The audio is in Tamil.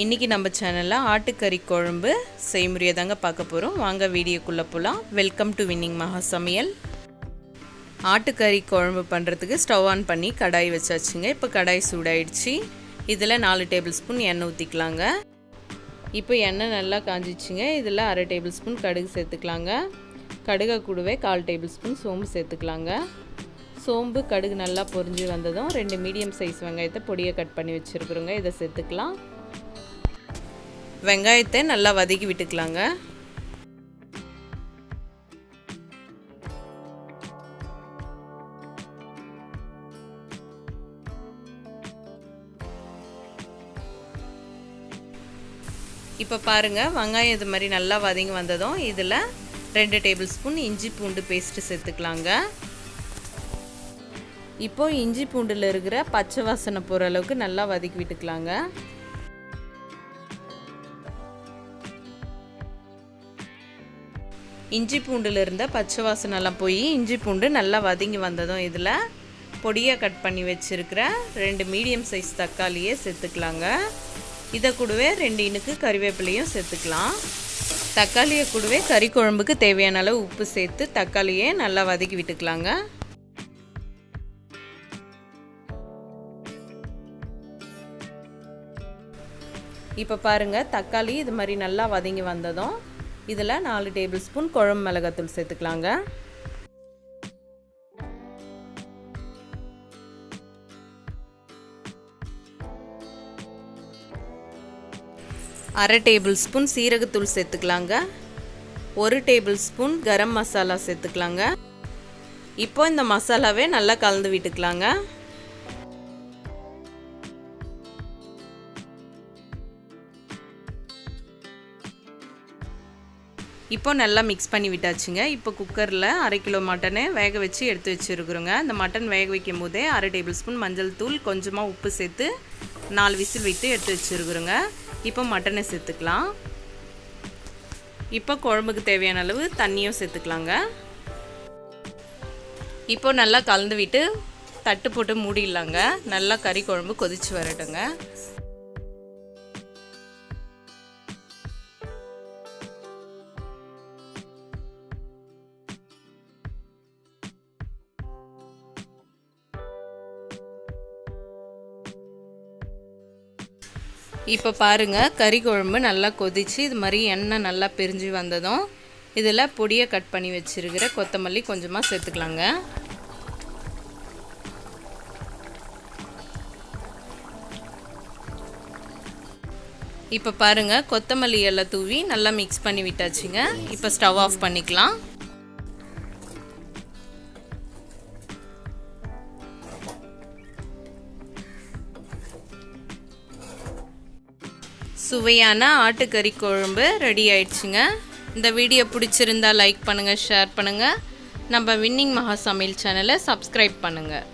இன்றைக்கி நம்ம சேனலில் ஆட்டுக்கறி குழம்பு செய்முறையை தாங்க பார்க்க போகிறோம். வாங்க வீடியோக்குள்ளே போகலாம். வெல்கம் டு வின்னிங் மகா சமையல். ஆட்டுக்கறி குழம்பு பண்ணுறதுக்கு ஸ்டவ் ஆன் பண்ணி கடாய் வச்சாச்சுங்க. இப்போ கடாய் சூடாயிடுச்சு. இதில் 4 டேபிள் ஸ்பூன் எண்ணெய் ஊற்றிக்கலாங்க. இப்போ எண்ணெய் நல்லா காஞ்சிச்சுங்க. இதில் 1/2 டேபிள் ஸ்பூன் கடுகு சேர்த்துக்கலாங்க. கடுகை கூடவே 1/4 டேபிள் ஸ்பூன் சோம்பு சேர்த்துக்கலாங்க. சோம்பு கடுகு நல்லா பொரிஞ்சு வந்ததும் 2 மீடியம் சைஸ் வெங்காயத்தை பொடியை கட் பண்ணி வச்சுருக்குறோங்க. இதை சேர்த்துக்கலாம். வெங்காயத்தை நல்லா வதக்கி விட்டுக்கலாங்க. இப்போ பாருங்கள், வெங்காயம் இது மாதிரி நல்லா வதங்கி வந்ததும் இதில் 2 டேபிள் ஸ்பூன் இஞ்சி பூண்டு பேஸ்ட்டு சேர்த்துக்கலாங்க. இப்போது இஞ்சி பூண்டில் இருக்கிற பச்சை வாசனை போகிற அளவுக்கு நல்லா வதக்கி விட்டுக்கலாங்க. இஞ்சி பூண்டில் இருந்த பச்சை வாசனைலாம் போய் இஞ்சி பூண்டு நல்லா வதங்கி வந்ததும் இதில் பொடியாக கட் பண்ணி வச்சுருக்கிற 2 மீடியம் சைஸ் தக்காளியை சேர்த்துக்கலாங்க. இதை கூடவே 2 இனுக்கு கறிவேப்பிலையும் சேர்த்துக்கலாம். தக்காளியை கூடவே கறி குழம்புக்கு தேவையான அளவு உப்பு சேர்த்து தக்காளியை நல்லா வதக்கி விட்டுக்கலாங்க. இப்போ பாருங்கள், தக்காளி இது மாதிரி நல்லா வதங்கி வந்ததும் இதில் 4 டேபிள் ஸ்பூன் குழம்பு மிளகாத்தூள் சேர்த்துக்கலாங்க. அரை டேபிள் ஸ்பூன் சீரகத்தூள் சேர்த்துக்கலாங்க. 1 டேபிள் ஸ்பூன் கரம் மசாலா சேர்த்துக்கலாங்க. இப்போ இந்த மசாலாவே நல்லா கலந்து விட்டுக்கலாங்க. இப்போ நல்லா மிக்ஸ் பண்ணி விட்டாச்சுங்க. இப்போ குக்கரில் 1/2 கிலோ மட்டனை வேக வச்சு எடுத்து வச்சுருக்குறோங்க. அந்த மட்டன் வேக வைக்கும் போதே 1/2 டேபிள் ஸ்பூன் மஞ்சள் தூள், கொஞ்சமாக உப்பு சேர்த்து 4 விசில் விட்டு எடுத்து வச்சுருக்குறோங்க. இப்போ மட்டனை சேர்த்துக்கலாம். இப்போ குழம்புக்கு தேவையான அளவு தண்ணியும் சேர்த்துக்கலாங்க. இப்போ நல்லா கலந்து விட்டு தட்டு போட்டு மூடிடலாங்க. நல்லா கறி குழம்பு கொதிச்சு வரட்டுங்க. இப்போ பாருங்கள், கறி குழம்பு நல்லா கொதிச்சு இது மாதிரி எண்ணெய் நல்லா பிரிஞ்சு வந்ததும் இதில் பொடியை கட் பண்ணி வச்சுருக்கிற கொத்தமல்லி கொஞ்சமாக சேர்த்துக்கலாங்க. இப்போ பாருங்கள், கொத்தமல்லி எல்லாம் தூவி நல்லா மிக்ஸ் பண்ணி விட்டாச்சுங்க. இப்போ ஸ்டவ் ஆஃப் பண்ணிக்கலாம். சுவையான ஆட்டுக்கறி குழம்பு ரெடி ஆயிடுச்சுங்க. இந்த வீடியோ பிடிச்சிருந்தா லைக் பண்ணுங்கள், ஷேர் பண்ணுங்கள். நம்ம வின்னிங் மகா சமையல் சேனலை சப்ஸ்கிரைப் பண்ணுங்கள்.